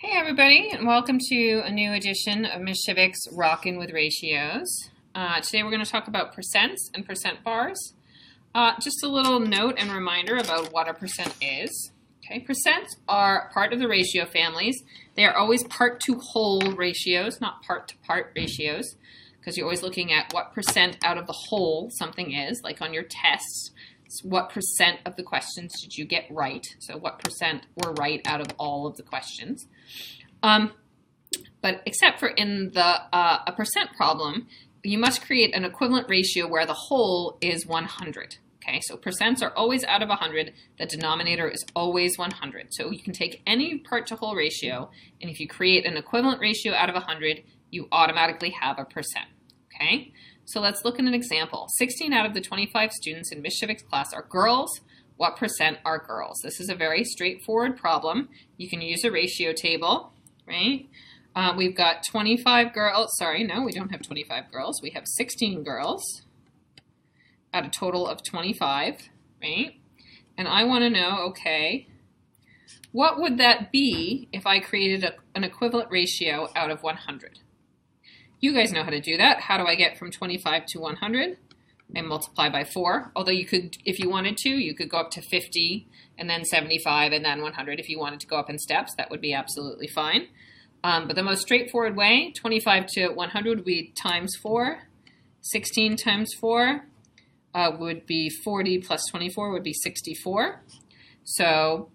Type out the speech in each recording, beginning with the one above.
Hey everybody, and welcome to a new edition of Ms. Shivak's Rockin' with Ratios. Today we're going to talk about percents and percent bars. Just a little note and reminder about what a percent is. Okay, percents are part of the ratio families. They are always part to whole ratios, not part to part ratios, because you're always looking at what percent out of the whole something is, like on your tests. What percent of the questions did you get right? So what percent were right out of all of the questions? But except for in the a percent problem, you must create an equivalent ratio where the whole is 100. Okay, so percents are always out of 100. The denominator is always 100. So you can take any part to whole ratio, and if you create an equivalent ratio out of 100, you automatically have a percent. Okay? So let's look at an example. 16 out of the 25 students in Ms. Shivak's class are girls. What percent are girls? This is a very straightforward problem. You can use a ratio table, right? We've got 25 girls. Sorry, no, we don't have 25 girls. We have 16 girls at a total of 25, right? And I want to know, okay, what would that be if I created an equivalent ratio out of 100? You guys know how to do that. How do I get from 25 to 100? I multiply by 4. Although you could, if you wanted to, you could go up to 50 and then 75 and then 100. If you wanted to go up in steps, that would be absolutely fine. But the most straightforward way, 25 to 100 would be times 4. 16 times 4 would be 40 plus 24 would be 64. So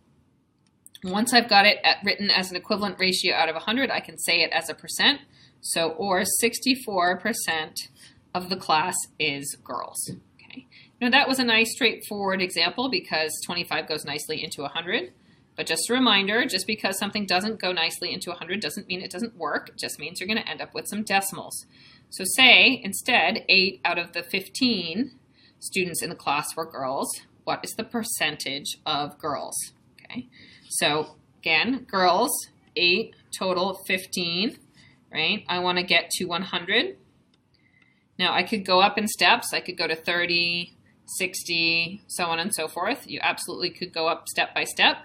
once I've got it written as an equivalent ratio out of 100, I can say it as a percent. So, or 64% of the class is girls. Okay. Now that was a nice straightforward example because 25 goes nicely into 100. But just a reminder, just because something doesn't go nicely into 100 doesn't mean it doesn't work. It just means you're going to end up with some decimals. So say, instead, 8 out of the 15 students in the class were girls. What is the percentage of girls? Okay. So again, girls, 8, total 15. Right? I want to get to 100. Now I could go up in steps. I could go to 30, 60, so on and so forth. You absolutely could go up step by step.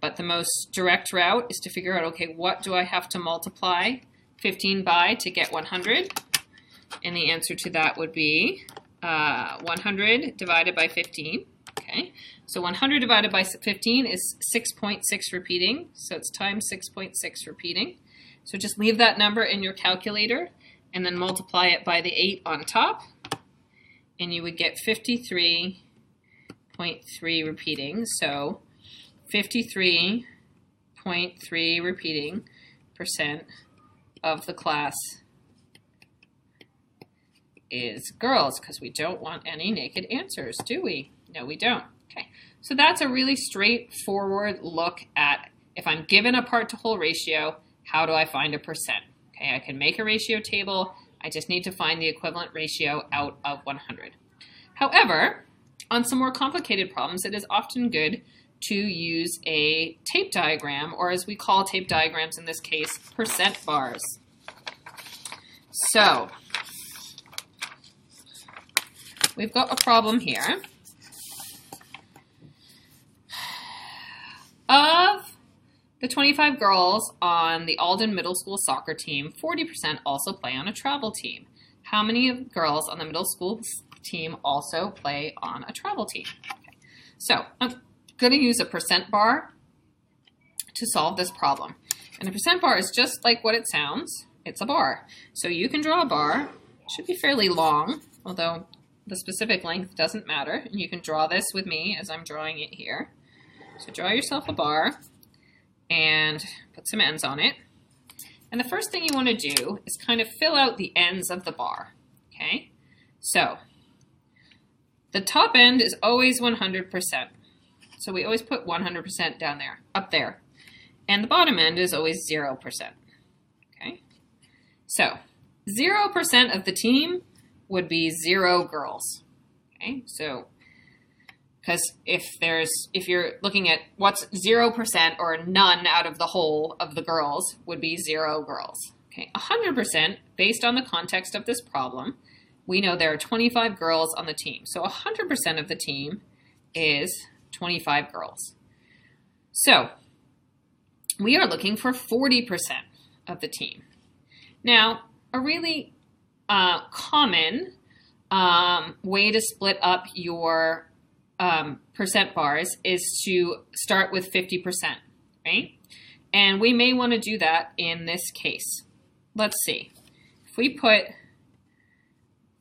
But the most direct route is to figure out, okay, what do I have to multiply 15 by to get 100? And the answer to that would be 100 divided by 15. Okay, so 100 divided by 15 is 6.6 repeating. So it's times 6.6 repeating. So just leave that number in your calculator and then multiply it by the 8 on top. And you would get 53.3 repeating. So 53.3 repeating percent of the class is girls, because we don't want any naked answers, do we? No, we don't. Okay, so that's a really straightforward look at if I'm given a part to whole ratio, how do I find a percent? Okay, I can make a ratio table. I just need to find the equivalent ratio out of 100. However, on some more complicated problems, it is often good to use a tape diagram, or as we call tape diagrams in this case, percent bars. So, we've got a problem here of the 25 girls on the Alden Middle School soccer team, 40% also play on a travel team. How many girls on the middle school team also play on a travel team? Okay. So I'm going to use a percent bar to solve this problem. And a percent bar is just like what it sounds. It's a bar. So you can draw a bar. It should be fairly long, although the specific length doesn't matter. And you can draw this with me as I'm drawing it here. So draw yourself a bar and put some ends on it. And the first thing you want to do is kind of fill out the ends of the bar, okay? So the top end is always 100%. So we always put 100% down there, up there. And the bottom end is always 0%, okay? So 0% of the team would be 0 girls, okay? So because if you're looking at what's 0% or none out of the whole of the girls would be 0 girls. Okay, 100% based on the context of this problem, we know there are 25 girls on the team. So 100% of the team is 25 girls. So we are looking for 40% of the team. Now, a really common way to split up your percent bars is to start with 50%, right? And we may want to do that in this case. Let's see. If we put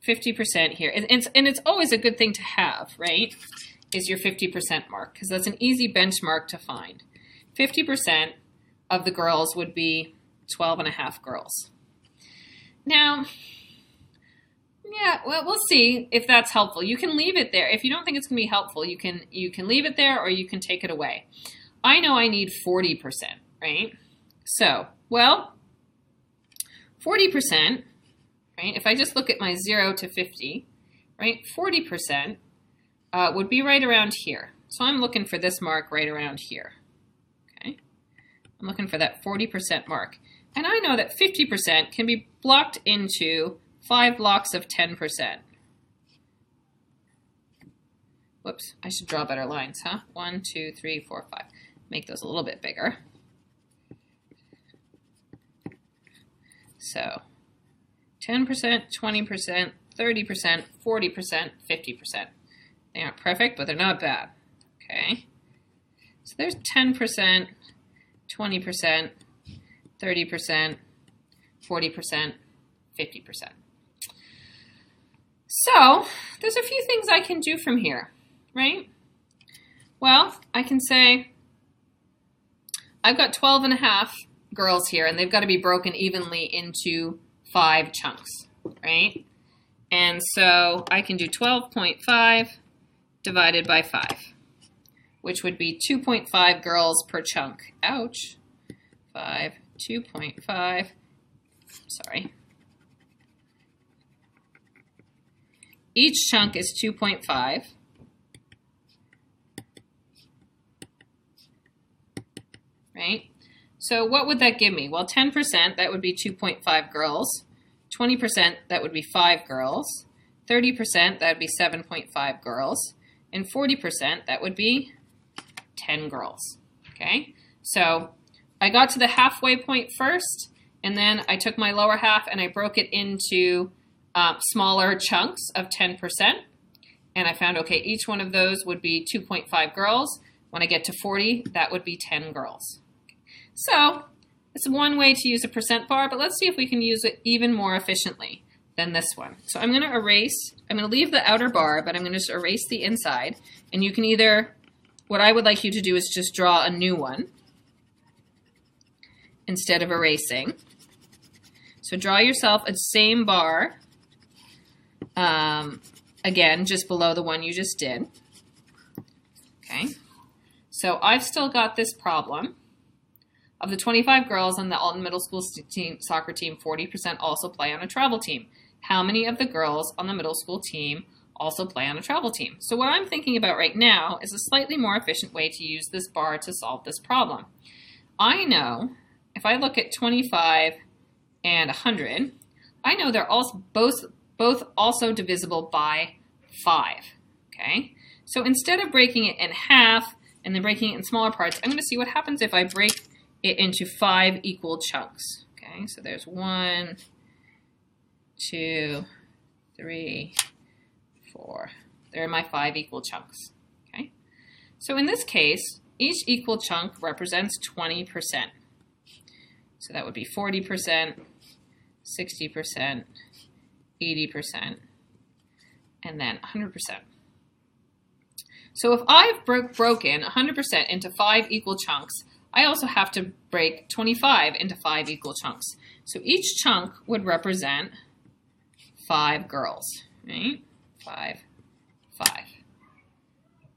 50% here, and it's always a good thing to have, right, is your 50% mark, because that's an easy benchmark to find. 50% of the girls would be 12.5 girls. Now, yeah, well, we'll see if that's helpful. You can leave it there. If you don't think it's going to be helpful, you can leave it there or you can take it away. I know I need 40%, right? So, well, 40%, right? If I just look at my 0 to 50, right? 40% would be right around here. So I'm looking for this mark right around here, okay? I'm looking for that 40% mark. And I know that 50% can be blocked into 5 blocks of 10%. Whoops, I should draw better lines, huh? 1, 2, 3, 4, 5. Make those a little bit bigger. So 10%, 20%, 30%, 40%, 50%. They aren't perfect, but they're not bad. Okay. So there's 10%, 20%, 30%, 40%, 50%. So there's a few things I can do from here, right? Well, I can say I've got 12.5 girls here, and they've got to be broken evenly into 5 chunks, right? And so I can do 12.5 divided by 5, which would be 2.5 girls per chunk. Ouch. 5, 2.5, sorry. Each chunk is 2.5. Right? So what would that give me? Well, 10%, that would be 2.5 girls. 20%, that would be 5 girls. 30%, that would be 7.5 girls. And 40%, that would be 10 girls. Okay? So I got to the halfway point first, and then I took my lower half and I broke it into smaller chunks of 10%. And I found, okay, each one of those would be 2.5 girls. When I get to 40, that would be 10 girls. So it's one way to use a percent bar, but let's see if we can use it even more efficiently than this one. So I'm going to erase, I'm going to leave the outer bar, but I'm going to just erase the inside. And you can either, what I would like you to do is just draw a new one instead of erasing. So draw yourself a same bar, again, just below the one you just did. Okay. So I've still got this problem. Of the 25 girls on the Alton Middle School soccer team, 40% also play on a travel team. How many of the girls on the middle school team also play on a travel team? So what I'm thinking about right now is a slightly more efficient way to use this bar to solve this problem. I know if I look at 25 and 100, I know they're also both also divisible by 5. Okay? So instead of breaking it in half and then breaking it in smaller parts, I'm going to see what happens if I break it into 5 equal chunks. Okay, so there's 1, 2, 3, 4. There are my 5 equal chunks. Okay, so in this case, each equal chunk represents 20%. So that would be 40%, 60%, 80%, and then 100%. So if I've broken 100% into 5 equal chunks, I also have to break 25 into 5 equal chunks. So each chunk would represent 5 girls, right? 5, 5.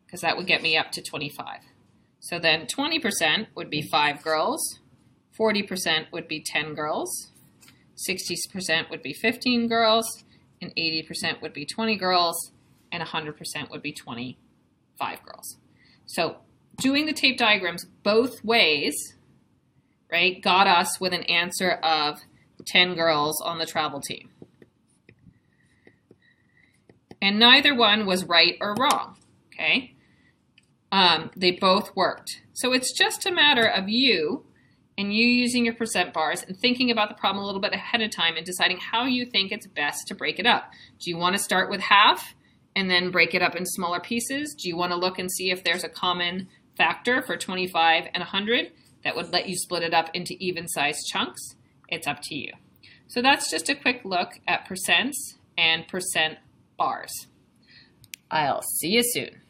Because that would get me up to 25. So then 20% would be 5 girls, 40% would be 10 girls, 60% would be 15 girls, and 80% would be 20 girls, and 100% would be 25 girls. So doing the tape diagrams both ways, right, got us with an answer of 10 girls on the travel team. And neither one was right or wrong, okay? They both worked. So it's just a matter of you and you using your percent bars and thinking about the problem a little bit ahead of time and deciding how you think it's best to break it up. Do you want to start with half and then break it up in smaller pieces? Do you want to look and see if there's a common factor for 25 and 100 that would let you split it up into even-sized chunks? It's up to you. So that's just a quick look at percents and percent bars. I'll see you soon.